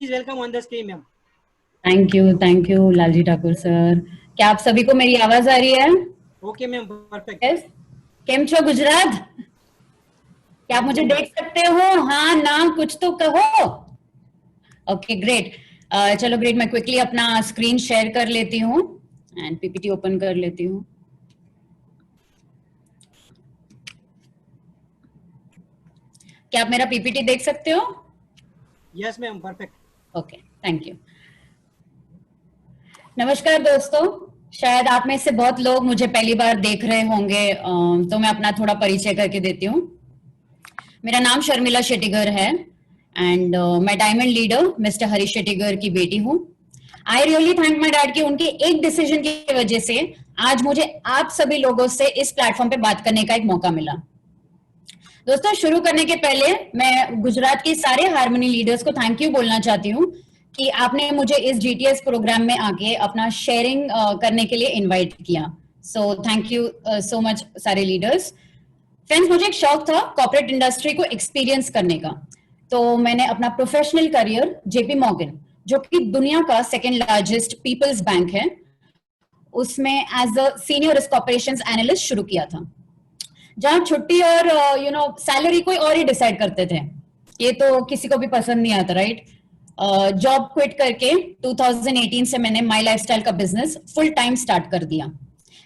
Please welcome on the screen, ma'am. Thank you Lalji Thakur sir. क्या आप सभी को मेरी आवाज आ रही है? Okay ma'am, perfect. यस। केम छो गुजरात? क्या आप मुझे देख सकते हो? हाँ ना, कुछ तो कहो। Okay great. चलो ग्रेट, मैं क्विकली अपना स्क्रीन शेयर कर लेती हूँ एंड पीपीटी ओपन कर लेती हूँ। क्या आप मेरा पीपीटी देख सकते हो? Yes ma'am, perfect. Okay, thank you. नमस्कार दोस्तों, शायद आप में से बहुत लोग मुझे पहली बार देख रहे होंगे, तो मैं अपना थोड़ा परिचय करके देती हूँ। मेरा नाम शर्मिला शेट्टीगर है एंड मैं diamond leader mister Harish Shettigar की बेटी हूँ। I really thank my dad कि उनके एक डिसीजन की वजह से आज मुझे आप सभी लोगों से इस प्लेटफॉर्म पे बात करने का एक मौका मिला। दोस्तों, शुरू करने के पहले मैं गुजरात के सारे हार्मनी लीडर्स को थैंक यू बोलना चाहती हूँ कि आपने मुझे इस जीटीएस प्रोग्राम में आके अपना शेयरिंग करने के लिए इनवाइट किया। So thank you so much सारे लीडर्स। फ्रेंड्स, मुझे एक शौक था कॉर्पोरेट इंडस्ट्री को एक्सपीरियंस करने का, तो मैंने अपना प्रोफेशनल करियर जेपी मॉर्गन, जो कि दुनिया का सेकेंड लार्जेस्ट पीपल्स बैंक है, उसमें as a senior risk operations analyst शुरू किया था, जहां छुट्टी और सैलरी कोई और ही डिसाइड करते थे। ये तो किसी को भी पसंद नहीं आता, राइट? जॉब क्विट करके 2018 से मैंने माई लाइफस्टाइल का बिजनेस फुल टाइम स्टार्ट कर दिया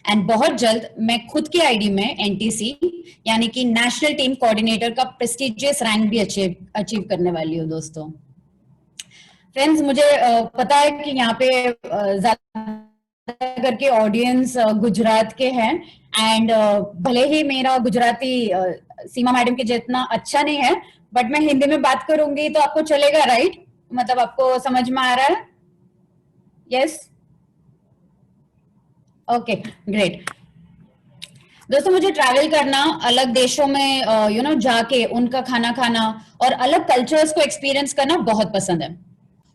एंड बहुत जल्द मैं खुद की आईडी में एनटीसी यानी कि नेशनल टीम कोऑर्डिनेटर का प्रेस्टिजियस रैंक भी अचीव करने वाली हूँ। दोस्तों, फ्रेंड्स, मुझे पता है कि यहाँ पे ज्यादा करके ऑडियंस गुजरात के हैं एंड भले ही मेरा गुजराती सीमा मैडम के जितना अच्छा नहीं है, बट मैं हिंदी में बात करूंगी तो आपको चलेगा, राइट? मतलब आपको समझ में आ रहा है? Yes, okay great. दोस्तों, मुझे ट्रैवल करना, अलग देशों में जाके उनका खाना खाना और अलग कल्चर्स को एक्सपीरियंस करना बहुत पसंद है।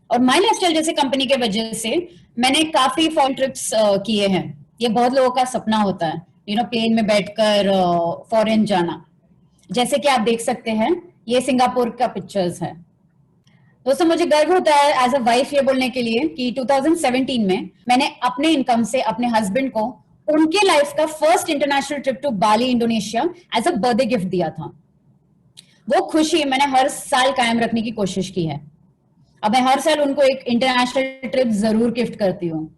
और माई लाइफस्टाइल जैसे कंपनी के वजह से मैंने काफी फॉरेन ट्रिप्स किए हैं। ये बहुत लोगों का सपना होता है, प्लेन में बैठकर फॉरेन जाना। जैसे कि आप देख सकते हैं, ये सिंगापुर का पिक्चर्स है। दोस्तों, मुझे गर्व होता है एज अ वाइफ ये बोलने के लिए कि 2017 में मैंने अपने इनकम से अपने हस्बैंड को उनके लाइफ का first international trip to Bali Indonesia as a birthday gift दिया था। वो खुशी मैंने हर साल कायम रखने की कोशिश की है। अब मैं हर साल उनको एक इंटरनेशनल ट्रिप जरूर गिफ्ट करती हूँ।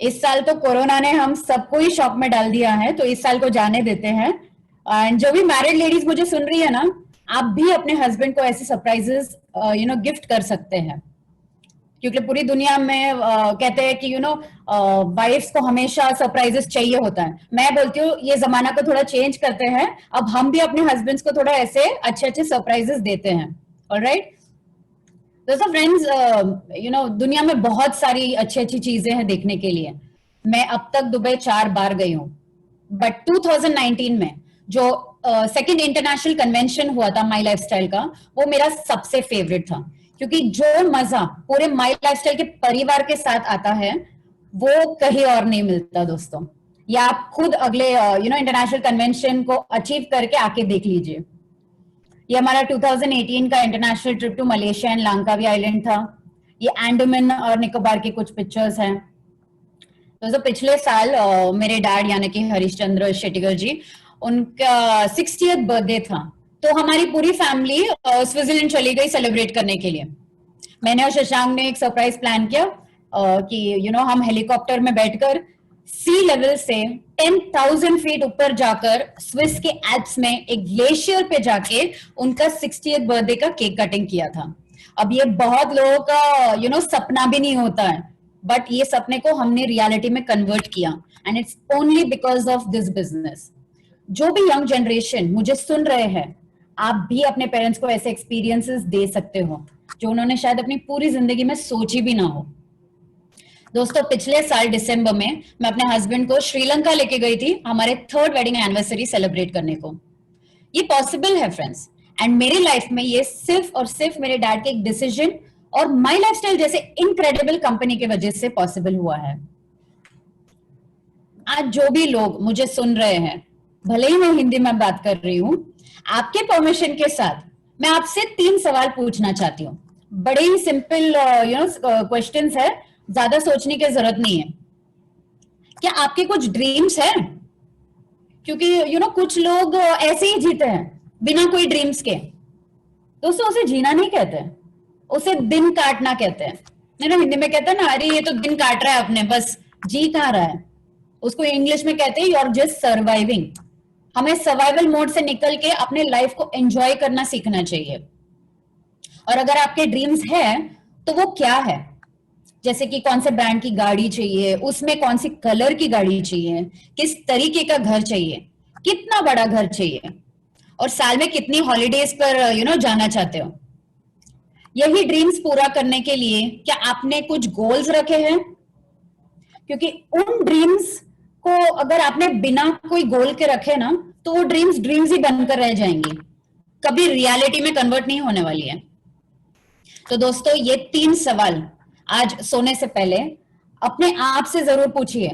इस साल तो कोरोना ने हम सबको ही शॉक में डाल दिया है, तो इस साल को जाने देते हैं। एंड जो भी मैरिड लेडीज मुझे सुन रही है ना, आप भी अपने हस्बैंड को ऐसे सरप्राइजेस गिफ्ट कर सकते हैं, क्योंकि पूरी दुनिया में कहते हैं कि वाइफ्स को हमेशा सरप्राइजेस चाहिए होता है। मैं बोलती हूँ ये जमाना को थोड़ा चेंज करते हैं, अब हम भी अपने हस्बैंड्स को थोड़ा ऐसे अच्छे अच्छे सरप्राइजेस देते हैं। ऑलराइट दोस्तों, फ्रेंड्स, दुनिया में बहुत सारी अच्छी अच्छी चीजें हैं देखने के लिए। मैं अब तक दुबई 4 बार गई हूँ, बट 2019 में जो सेकंड इंटरनेशनल कन्वेंशन हुआ था माई लाइफस्टाइल का, वो मेरा सबसे फेवरेट था, क्योंकि जो मजा पूरे माई लाइफस्टाइल के परिवार के साथ आता है वो कहीं और नहीं मिलता। दोस्तों, या आप खुद अगले इंटरनेशनल कन्वेंशन को अचीव करके आके देख लीजिए। ये हमारा 2018 का international trip to Malaysia and Langkawi island था। ये अंडमान और निकोबार की कुछ पिक्चर्स हैं। दोस्तों, पिछले साल मेरे डैड यानी कि हरीश चंद्र शेट्टीगर जी, उनका 60th बर्थडे था, तो हमारी पूरी फैमिली स्विट्जरलैंड चली गई सेलिब्रेट करने के लिए। मैंने और शशांक ने एक सरप्राइज प्लान किया कि हम हेलीकॉप्टर में बैठकर सी लेवल से 10,000 फीट ऊपर जाकर स्विस के एल्प्स में एक ग्लेशियर पे जाके उनका 60th बर्थडे का केक कटिंग किया था। अब ये बहुत लोगों का सपना भी नहीं होता है, बट ये सपने को हमने रियलिटी में कन्वर्ट किया and it's only because of this business. जो भी यंग जनरेशन मुझे सुन रहे हैं, आप भी अपने पेरेंट्स को ऐसे एक्सपीरियंसेस दे सकते हो जो उन्होंने शायद अपनी पूरी जिंदगी में सोची भी ना हो। दोस्तों, पिछले साल दिसंबर में मैं अपने हस्बैंड को श्रीलंका लेके गई थी हमारे 3rd वेडिंग एनिवर्सरी सेलिब्रेट करने को। ये पॉसिबल है फ्रेंड्स, एंड मेरी लाइफ में ये सिर्फ और सिर्फ मेरे डैड के एक डिसीजन और माई लाइफस्टाइल जैसे इनक्रेडिबल कंपनी की वजह से पॉसिबल हुआ है। आज जो भी लोग मुझे सुन रहे हैं, भले ही मैं हिंदी में बात कर रही हूं, आपके परमिशन के साथ मैं आपसे 3 सवाल पूछना चाहती हूँ। बड़े ही सिंपल क्वेश्चंस है, ज्यादा सोचने की जरूरत नहीं है। क्या आपके कुछ ड्रीम्स है? क्योंकि कुछ लोग ऐसे ही जीते हैं बिना कोई ड्रीम्स के। दोस्तों उसे जीना नहीं कहते, उसे दिन काटना कहते हैं। हिंदी में कहते हैं ना, अरे ये तो दिन काट रहा है अपने, बस जी कहाँ रहा है। उसको इंग्लिश में कहते हैं यू आर जस्ट सर्वाइविंग। हमें सर्वाइवल मोड से निकल के अपने लाइफ को एंजॉय करना सीखना चाहिए। और अगर आपके ड्रीम्स है तो वो क्या है? जैसे कि कौन से ब्रांड की गाड़ी चाहिए, उसमें कौन सी कलर की गाड़ी चाहिए, किस तरीके का घर चाहिए, कितना बड़ा घर चाहिए, और साल में कितनी हॉलीडेज पर जाना चाहते हो। यही ड्रीम्स पूरा करने के लिए क्या आपने कुछ गोल्स रखे हैं? क्योंकि उन ड्रीम्स को अगर आपने बिना कोई गोल के रखे ना, तो वो ड्रीम्स ड्रीम्स ही बनकर रह जाएंगी, कभी रियलिटी में कन्वर्ट नहीं होने वाली है। तो दोस्तों ये 3 सवाल आज सोने से पहले अपने आप से जरूर पूछिए,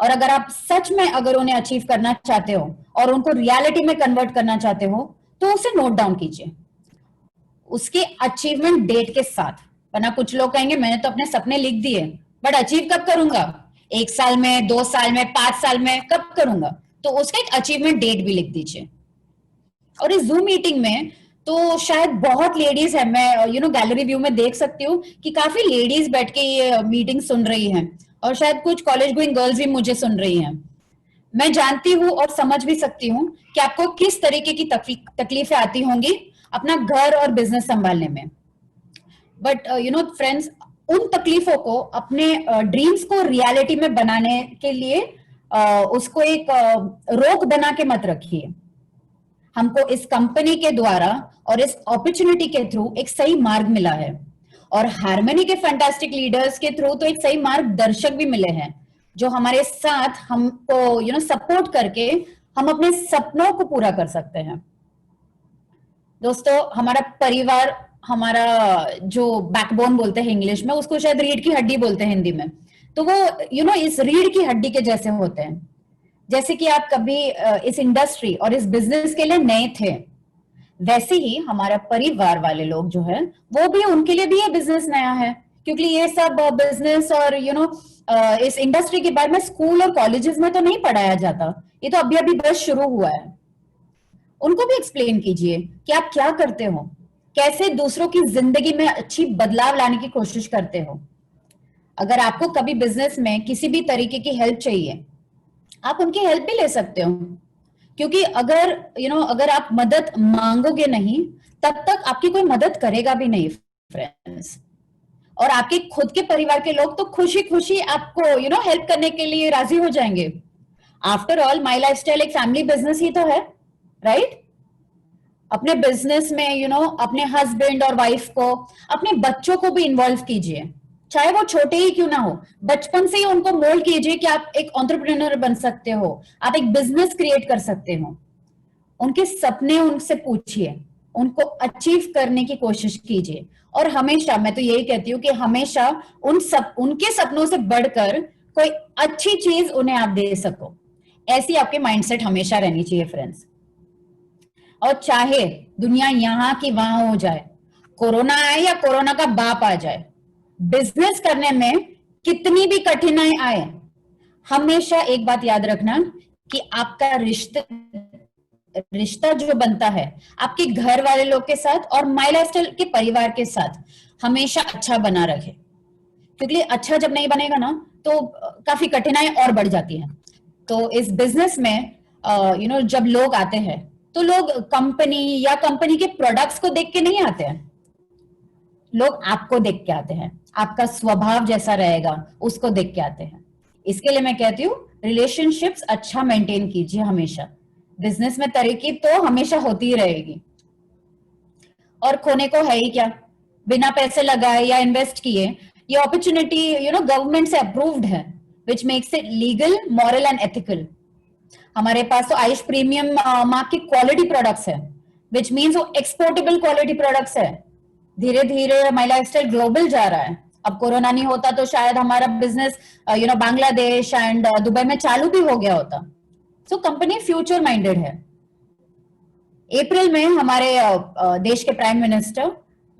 और अगर आप सच में अगर उन्हें अचीव करना चाहते हो और उनको रियलिटी में कन्वर्ट करना चाहते हो, तो उसे नोट डाउन कीजिए, उसके अचीवमेंट डेट के साथ। वरना कुछ लोग कहेंगे मैंने तो अपने सपने लिख दिए, बट अचीव कब करूंगा? 1 साल में, 2 साल में, 5 साल में, कब करूंगा? तो उसका एक अचीवमेंट डेट भी लिख दीजिए। और इस जूम मीटिंग में तो शायद बहुत लेडीज है, मैं गैलरी व्यू में देख सकती हूँ कि काफी लेडीज बैठ के ये मीटिंग सुन रही हैं, और शायद कुछ कॉलेज गोइंग गर्ल्स भी मुझे सुन रही हैं। मैं जानती हूँ और समझ भी सकती हूँ कि आपको किस तरीके की तकलीफें आती होंगी अपना घर और बिजनेस संभालने में। बट फ्रेंड्स, उन तकलीफों को, अपने ड्रीम्स को रियलिटी में बनाने के लिए उसको एक रोक बना के मत रखिए। हमको इस कंपनी के द्वारा और इस अपॉर्चुनिटी के थ्रू एक सही मार्ग मिला है, और हार्मनी के फैंटास्टिक लीडर्स के थ्रू तो एक सही मार्गदर्शक भी मिले हैं, जो हमारे साथ हमको सपोर्ट करके हम अपने सपनों को पूरा कर सकते हैं। दोस्तों हमारा परिवार, हमारा जो बैकबोन बोलते हैं इंग्लिश में, उसको शायद रीढ़ की हड्डी बोलते हैं हिंदी में, तो वो इस रीढ़ की हड्डी के जैसे होते हैं। जैसे कि आप कभी इस इंडस्ट्री और इस बिजनेस के लिए नए थे, वैसे ही हमारा परिवार वाले लोग जो है वो भी, उनके लिए भी ये बिजनेस नया है, क्योंकि ये सब बिजनेस और इस इंडस्ट्री के बारे में स्कूल और कॉलेजेस में तो नहीं पढ़ाया जाता, ये तो अभी अभी बस शुरू हुआ है। उनको भी एक्सप्लेन कीजिए कि आप क्या करते हो, कैसे दूसरों की जिंदगी में अच्छी बदलाव लाने की कोशिश करते हो। अगर आपको कभी बिजनेस में किसी भी तरीके की हेल्प चाहिए, आप उनकी हेल्प भी ले सकते हो, क्योंकि अगर आप मदद मांगोगे नहीं, तब तक आपकी कोई मदद करेगा भी नहीं फ्रेंड्स। और आपके खुद के परिवार के लोग तो खुशी खुशी आपको हेल्प करने के लिए राजी हो जाएंगे। आफ्टर ऑल माई लाइफस्टाइल एक फैमिली बिजनेस ही तो है, राइट? अपने बिजनेस में अपने हस्बैंड और वाइफ को, अपने बच्चों को भी इन्वॉल्व कीजिए, चाहे वो छोटे ही क्यों ना हो। बचपन से ही उनको मोल्ड कीजिए कि आप एक एंटरप्रेन्योर बन सकते हो, आप एक बिजनेस क्रिएट कर सकते हो। उनके सपने उनसे पूछिए, उनको अचीव करने की कोशिश कीजिए, और हमेशा, मैं तो यही कहती हूँ कि हमेशा उनके सपनों से बढ़कर कोई अच्छी चीज उन्हें आप दे सको, ऐसी आपके माइंडसेट हमेशा रहनी चाहिए फ्रेंड्स। और चाहे दुनिया यहां की वहां हो जाए, कोरोना आए या कोरोना का बाप आ जाए, बिजनेस करने में कितनी भी कठिनाई आए, हमेशा एक बात याद रखना कि आपका रिश्ता जो बनता है आपके घर वाले लोग के साथ और माई लाइफस्टाइल के परिवार के साथ, हमेशा अच्छा बना रखे। क्योंकि अच्छा जब नहीं बनेगा ना, तो काफी कठिनाई और बढ़ जाती है। तो इस बिजनेस में जब लोग आते हैं, तो लोग कंपनी या कंपनी के प्रोडक्ट्स को देख के नहीं आते हैं, लोग आपको देख के आते हैं, आपका स्वभाव जैसा रहेगा उसको देख के आते हैं। इसके लिए मैं कहती हूँ रिलेशनशिप्स अच्छा मेंटेन कीजिए हमेशा। बिजनेस में तरक्की तो हमेशा होती ही रहेगी, और खोने को है ही क्या, बिना पैसे लगाए या इन्वेस्ट किए ये अपॉर्चुनिटी गवर्नमेंट से अप्रूव्ड है, which makes it legal, moral and ethical. हमारे पास तो आयुष प्रीमियम मार्क की क्वालिटी प्रोडक्ट्स है, विच मीन्स वो एक्सपोर्टेबल क्वालिटी प्रोडक्ट्स है। धीरे धीरे माई लाइफस्टाइल ग्लोबल जा रहा है। अब कोरोना नहीं होता तो शायद हमारा बिजनेस बांग्लादेश एंड दुबई में चालू भी हो गया होता। सो कंपनी फ्यूचर माइंडेड है। अप्रैल में हमारे देश के prime minister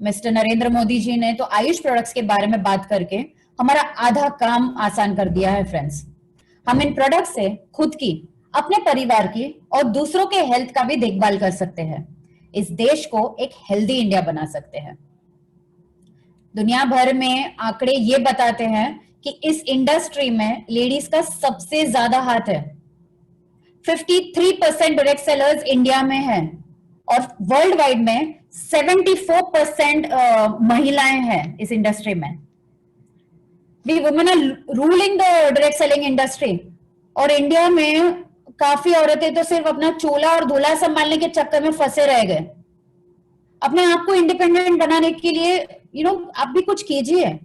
mister Narendra Modi ji ने तो आयुष प्रोडक्ट्स के बारे में बात करके हमारा आधा काम आसान कर दिया है फ्रेंड्स। हम इन प्रोडक्ट से खुद की, अपने परिवार की और दूसरों के हेल्थ का भी देखभाल कर सकते हैं। इस देश को एक हेल्दी इंडिया बना सकते हैं। दुनिया भर में आंकड़े ये बताते हैं कि इस इंडस्ट्री में लेडीज का सबसे ज्यादा हाथ है। 53% डायरेक्ट सेलर्स इंडिया में है और वर्ल्ड वाइड में 74% महिलाएं हैं इस इंडस्ट्री में। We women are ruling the direct selling industry और इंडिया में काफी औरतें तो सिर्फ अपना चूल्हा और दूल्हा संभालने के चक्कर में फंसे रह गए। अपने आप को इंडिपेंडेंट बनाने के लिए आप भी कुछ कीजिए।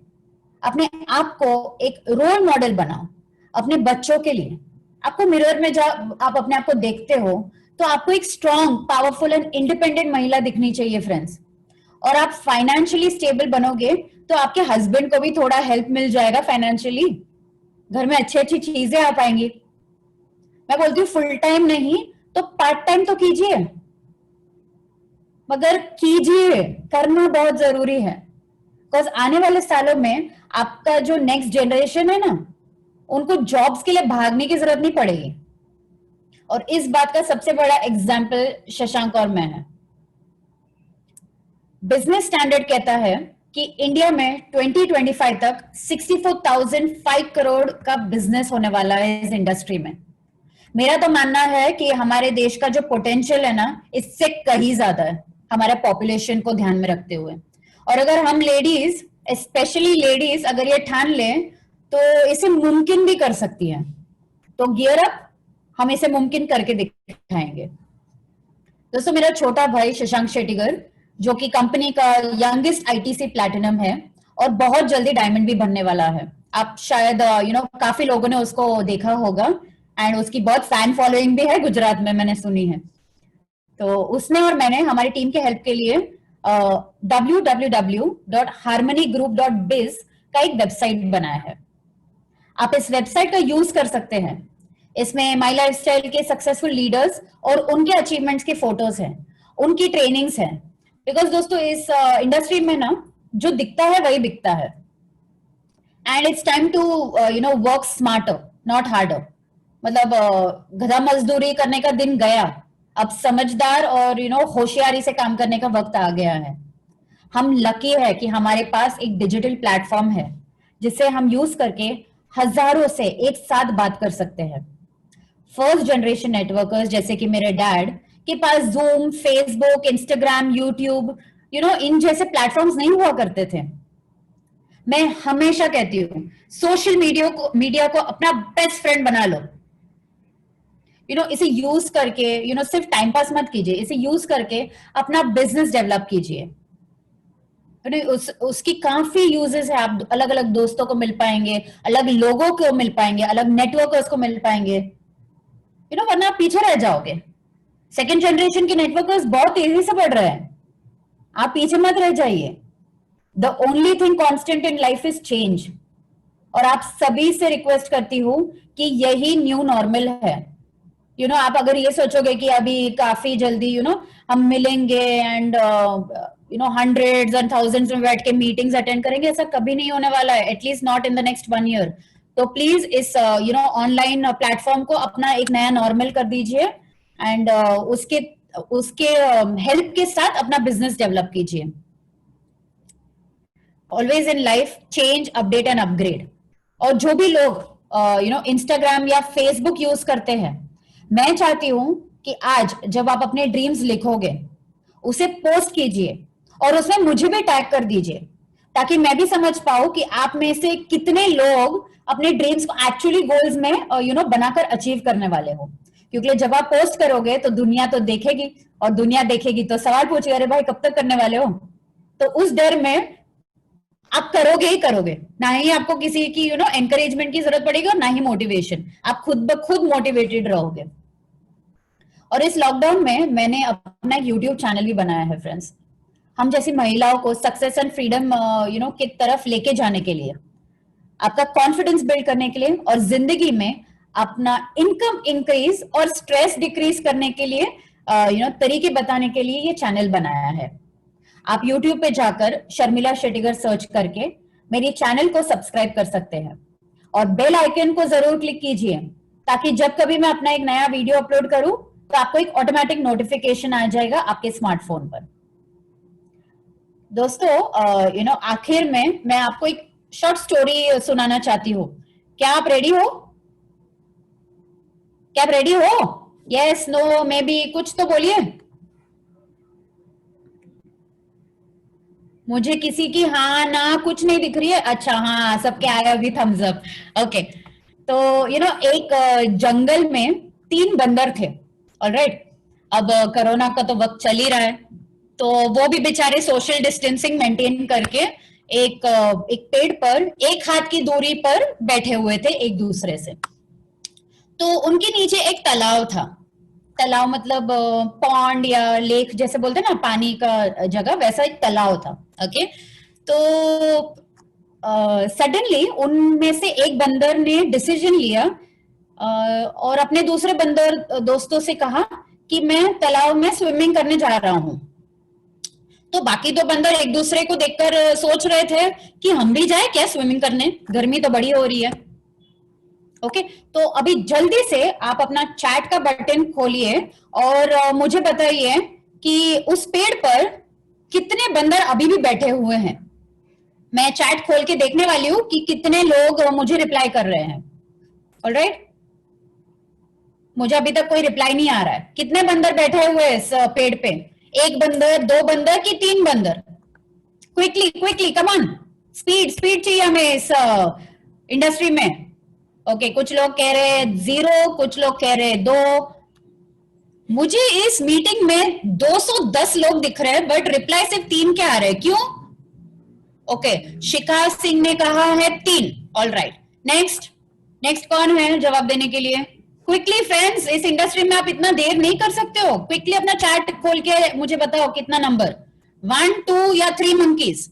अपने आप को एक रोल मॉडल बनाओ अपने बच्चों के लिए। आपको मिरर में जब आप अपने आप को देखते हो तो आपको एक स्ट्रॉन्ग, पावरफुल एंड इंडिपेंडेंट महिला दिखनी चाहिए फ्रेंड्स। और आप फाइनेंशियली स्टेबल बनोगे तो आपके हस्बैंड को भी थोड़ा हेल्प मिल जाएगा फाइनेंशियली। घर में अच्छी अच्छी चीजें आ पाएंगी। मैं बोलती हूँ फुल टाइम नहीं तो पार्ट टाइम तो कीजिए, मगर कीजिए, करना बहुत जरूरी है। बिकॉज आने वाले सालों में आपका जो नेक्स्ट जनरेशन है ना, उनको जॉब्स के लिए भागने की जरूरत नहीं पड़ेगी। और इस बात का सबसे बड़ा एग्जाम्पल शशांक और मैं है। बिजनेस स्टैंडर्ड कहता है कि इंडिया में 2025 तक 64,005 करोड़ का बिजनेस होने वाला है इस इंडस्ट्री में। मेरा तो मानना है कि हमारे देश का जो पोटेंशियल है ना, इससे कहीं ज्यादा है हमारे पॉपुलेशन को ध्यान में रखते हुए। और अगर हम लेडीज, स्पेशली लेडीज, अगर ये ठान लें तो इसे मुमकिन भी कर सकती हैं। तो गियर अप, हम इसे मुमकिन करके दिखाएंगे। दोस्तों, मेरा छोटा भाई शशांक शेट्टीगर, जो कि कंपनी का यंगेस्ट आईटीसी प्लैटिनम है और बहुत जल्दी डायमंड भी बनने वाला है। आप शायद काफी लोगों ने उसको देखा होगा एंड उसकी बहुत फैन फॉलोइंग भी है गुजरात में, मैंने सुनी है। तो उसने और मैंने हमारी टीम के हेल्प के लिए www.harmonygroup.biz का एक वेबसाइट बनाया है। आप इस वेबसाइट का यूज कर सकते हैं। इसमें माई लाइफस्टाइल के सक्सेसफुल लीडर्स और उनके अचीवमेंट्स के फोटोज हैं, उनकी ट्रेनिंग्स हैं। बिकॉज दोस्तों, इस इंडस्ट्री में ना जो दिखता है वही बिकता है। And it's time to work smarter not harder. मतलब गधा मजदूरी करने का दिन गया, अब समझदार और होशियारी से काम करने का वक्त आ गया है। हम लकी है कि हमारे पास एक डिजिटल प्लेटफॉर्म है जिसे हम यूज करके हजारों से एक साथ बात कर सकते हैं। फर्स्ट जनरेशन नेटवर्कर्स जैसे कि मेरे डैड के पास zoom, Facebook, Instagram, YouTube in जैसे प्लेटफॉर्म्स नहीं हुआ करते थे। मैं हमेशा कहती हूँ सोशल मीडिया को अपना बेस्ट फ्रेंड बना लो। इसे यूज करके सिर्फ टाइम पास मत कीजिए, इसे यूज करके अपना बिजनेस डेवलप कीजिए। उसकी काफी यूजेस है। आप अलग अलग दोस्तों को मिल पाएंगे, अलग लोगों को मिल पाएंगे, अलग नेटवर्कर्स को मिल पाएंगे। वरना आप पीछे रह जाओगे। सेकेंड जनरेशन के नेटवर्कर्स बहुत तेजी से बढ़ रहे हैं, आप पीछे मत रह जाइए। The only thing constant in life is change. और आप सभी से रिक्वेस्ट करती हूँ कि यही न्यू नॉर्मल है। आप अगर ये सोचोगे कि अभी काफी जल्दी हम मिलेंगे एंड हंड्रेड्स एंड थाउजेंड्स में बैठ के मीटिंग्स अटेंड करेंगे, ऐसा कभी नहीं होने वाला है, at least not in the next 1 year. तो प्लीज इस ऑनलाइन प्लेटफॉर्म को अपना एक नया नॉर्मल कर दीजिए एंड उसके हेल्प के साथ अपना बिजनेस डेवलप कीजिए। Always in life change, update and upgrade. और जो भी लोग इंस्टाग्राम या फेसबुक यूज करते हैं, मैं चाहती हूं कि आज जब आप अपने ड्रीम्स लिखोगे उसे पोस्ट कीजिए और उसमें मुझे भी टैग कर दीजिए, ताकि मैं भी समझ पाऊं कि आप में से कितने लोग अपने ड्रीम्स को एक्चुअली गोल्स में बनाकर अचीव करने वाले हो। क्योंकि जब आप पोस्ट करोगे तो दुनिया तो देखेगी, और दुनिया देखेगी तो सवाल पूछेगी, अरे भाई कब तक करने वाले हो। तो उस डर में आप करोगे ही करोगे, ना ही आपको किसी की एनकरेजमेंट की जरूरत पड़ेगी और ना ही मोटिवेशन। आप खुद ब खुद मोटिवेटेड रहोगे। और इस लॉकडाउन में मैंने अपना एक यूट्यूब चैनल भी बनाया है फ्रेंड्स, हम जैसी महिलाओं को सक्सेस एंड फ्रीडम की तरफ लेके जाने के लिए, आपका कॉन्फिडेंस बिल्ड करने के लिए और जिंदगी में अपना इनकम इंक्रीज और स्ट्रेस डिक्रीज करने के लिए तरीके बताने के लिए ये चैनल बनाया है। आप YouTube पे जाकर शर्मिला शेटिगर सर्च करके मेरी चैनल को सब्सक्राइब कर सकते हैं और बेल आइकन को जरूर क्लिक कीजिए ताकि जब कभी मैं अपना एक नया वीडियो अपलोड करूं तो आपको एक ऑटोमेटिक नोटिफिकेशन आ जाएगा आपके स्मार्टफोन पर। दोस्तों आखिर में मैं आपको एक शॉर्ट स्टोरी सुनाना चाहती हूँ। क्या आप रेडी हो? क्या आप रेडी हो? यस, नो, मे बी, कुछ तो बोलिए। मुझे किसी की हाँ ना कुछ नहीं दिख रही है। अच्छा, हाँ, सबके आया अभी थम्स अप। ओके, तो एक जंगल में 3 बंदर थे। ऑलराइट, अब कोरोना का तो वक्त चल ही रहा है, तो वो भी बेचारे सोशल डिस्टेंसिंग मेंटेन करके एक पेड़ पर 1 हाथ की दूरी पर बैठे हुए थे एक दूसरे से। तो उनके नीचे एक तालाब था। तालाब मतलब पॉन्ड या लेक जैसे बोलते हैं ना, पानी का जगह, वैसा एक तालाब था। ओके, तो सडनली उनमें से एक बंदर ने डिसीजन लिया और अपने दूसरे बंदर दोस्तों से कहा कि मैं तालाब में स्विमिंग करने जा रहा हूं। तो बाकी 2 बंदर एक दूसरे को देखकर सोच रहे थे कि हम भी जाए क्या स्विमिंग करने, गर्मी तो बड़ी हो रही है। ओके, तो अभी जल्दी से आप अपना चैट का बटन खोलिए और मुझे बताइए कि उस पेड़ पर कितने बंदर अभी भी बैठे हुए हैं। मैं चैट खोल के देखने वाली हूं कि कितने लोग मुझे रिप्लाई कर रहे हैं। ऑलराइट, मुझे अभी तक कोई रिप्लाई नहीं आ रहा है। कितने बंदर बैठे हुए हैं इस पेड़ पे? 1 बंदर, 2 बंदर कि 3 बंदर? Quickly quickly, come on, speed speed चाहिए हमें इस इंडस्ट्री में। ओके, कुछ लोग कह रहे हैं 0, कुछ लोग कह रहे हैं 2। मुझे इस मीटिंग में 210 लोग दिख रहे हैं बट रिप्लाई सिर्फ 3 के आ रहे हैं, क्यों? ओके, शिखा सिंह ने कहा है 3। ऑलराइट, नेक्स्ट नेक्स्ट कौन है जवाब देने के लिए? क्विकली फ्रेंड्स, इस इंडस्ट्री में आप इतना देर नहीं कर सकते हो। क्विकली अपना चैट खोल के मुझे बताओ कितना नंबर, 1, 2 या 3 मंकीज?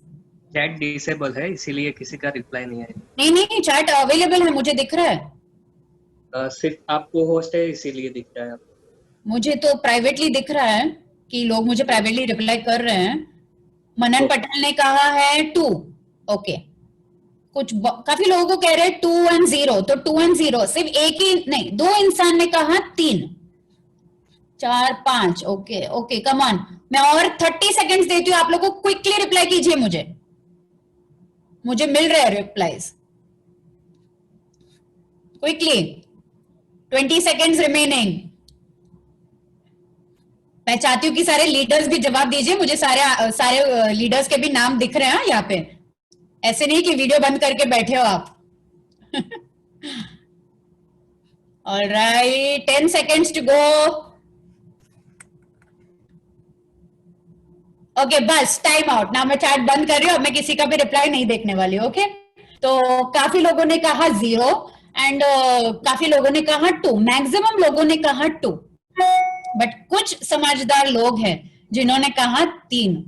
चैट डिसेबल है इसीलिए किसी का रिप्लाई नहीं आया। नहीं नहीं, चैट अवेलेबल है, मुझे दिख रहा है। सिर्फ आपको होस्ट है इसीलिए दिख रहा है आपको। मुझे तो प्राइवेटली दिख रहा है कि लोग मुझे प्राइवेटली रिप्लाई कर रहे हैं। मनन पटेल ने कहा है 2। ओके, काफी लोगों को कह रहे हैं 2 और 0, तो 2 और 0 सिर्फ एक ही नहीं, 2 इंसान ने कहा 3, 4, 5। ओके ओके, कम ऑन, मैं और 30 सेकेंड्स देती हूँ, आप लोगों को क्विकली रिप्लाई कीजिए। मुझे मिल रहे हैं रिप्लाईज, क्विकली, 20 सेकेंड्स रिमेनिंग। मैं चाहती हूँ कि सारे लीडर्स भी जवाब दीजिए। मुझे सारे लीडर्स के भी नाम दिख रहे हैं यहाँ पे, ऐसे नहीं कि वीडियो बंद करके बैठे हो आप। Alright, 10 seconds to go. Okay, बस टाइम आउट ना, मैं चैट बंद कर रही हूँ, मैं किसी का भी रिप्लाई नहीं देखने वाली हूँ। ओके, तो काफी लोगों ने कहा 0 एंड काफी लोगों ने कहा 2, मैक्सिमम लोगों ने कहा 2, बट कुछ समझदार लोग हैं जिन्होंने कहा 3।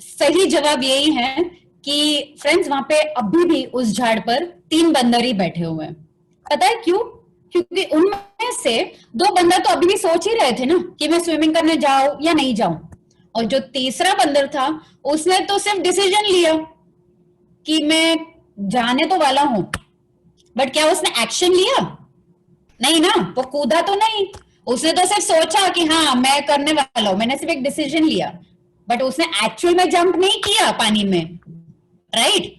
सही जवाब यही है कि फ्रेंड्स वहां पे अभी भी उस झाड़ पर 3 बंदर ही बैठे हुए हैं। पता है क्यों? क्योंकि उनमें से 2 बंदर तो अभी भी सोच ही रहे थे ना कि मैं स्विमिंग करने जाऊं या नहीं जाऊं, और जो तीसरा बंदर था उसने तो सिर्फ डिसीजन लिया कि मैं जाने तो वाला हूं, बट क्या उसने एक्शन लिया? नहीं ना, वो कूदा तो नहीं, उसने तो सिर्फ सोचा कि हाँ मैं करने वाला हूं, मैंने सिर्फ एक डिसीजन लिया, बट उसने एक्चुअल में जंप नहीं किया पानी में। राइट,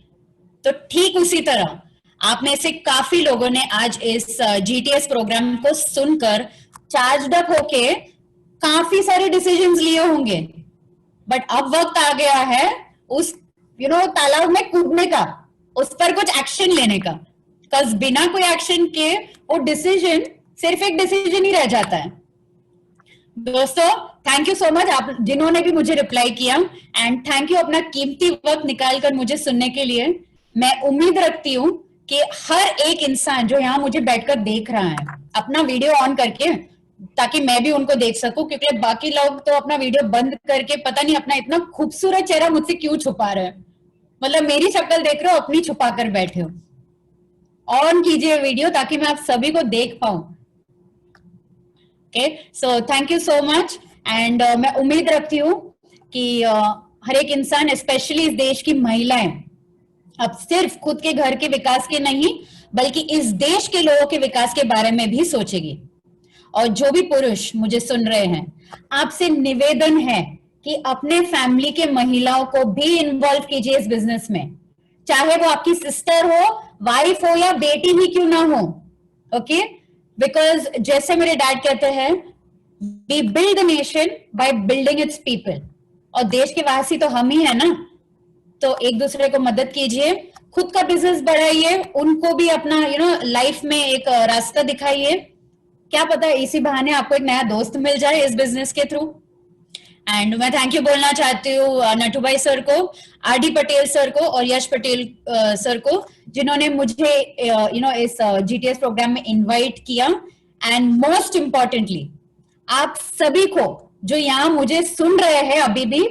तो ठीक उसी तरह आप में से काफी लोगों ने आज इस जीटीएस प्रोग्राम को सुनकर चार्ज्ड अप होके काफी सारे डिसीजंस लिए होंगे, बट अब वक्त आ गया है उस तालाब में कूदने का, उस पर कुछ एक्शन लेने का। बिकॉज बिना कोई एक्शन के वो डिसीजन सिर्फ एक डिसीजन ही रह जाता है। दोस्तों, थैंक यू सो मच आप जिन्होंने भी मुझे रिप्लाई किया, एंड थैंक यू अपना कीमती वक्त निकालकर मुझे सुनने के लिए। मैं उम्मीद रखती हूँ कि हर एक इंसान जो यहाँ मुझे बैठकर देख रहा है अपना वीडियो ऑन करके, ताकि मैं भी उनको देख सकूं, क्योंकि बाकी लोग तो अपना वीडियो बंद करके पता नहीं अपना इतना खूबसूरत चेहरा मुझसे क्यों छुपा रहे हैं। मतलब मेरी शक्ल देख रहे हो, अपनी छुपा कर बैठे हो। ऑन कीजिए वीडियो ताकि मैं आप सभी को देख पाऊं। Okay, so thank you so much, and मैं उम्मीद रखती हूँ कि हर एक इंसान, स्पेशली इस देश की महिलाएं, अब सिर्फ खुद के घर के विकास के नहीं बल्कि इस देश के लोगों के विकास के बारे में भी सोचेगी। और जो भी पुरुष मुझे सुन रहे हैं, आपसे निवेदन है कि अपने फैमिली के महिलाओं को भी इन्वॉल्व कीजिए इस बिजनेस में, चाहे वो आपकी सिस्टर हो, वाइफ हो या बेटी ही क्यों ना हो। ओके, बिकॉज जैसे मेरे डैड कहते हैं, we build the nation by building its people, और देश के वासी तो हम ही है ना। तो एक दूसरे को मदद कीजिए, खुद का बिजनेस बढ़ाइए, उनको भी अपना लाइफ में एक रास्ता दिखाइए। क्या पता इसी बहाने आपको एक नया दोस्त मिल जाए इस बिजनेस के थ्रू। एंड मैं थैंक यू बोलना चाहती हूँ नटू भाई सर को, आरडी पटेल सर को और यश पटेल सर को, जिन्होंने मुझे इस जीटीएस प्रोग्राम में इनवाइट किया। एंड मोस्ट इम्पोर्टेंटली आप सभी को जो यहाँ मुझे सुन रहे हैं अभी भी,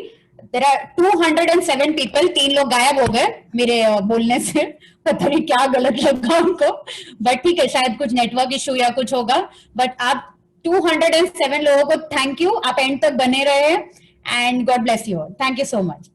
देयर आर 207 पीपल, 3 लोग गायब हो गए मेरे बोलने से, पता नहीं क्या गलत लगा उनको, बट ठीक है, शायद कुछ नेटवर्क इशू या कुछ होगा। बट आप 207 लोगों को थैंक यू, आप एंड तक बने रहे, and God bless you all. Thank you so much.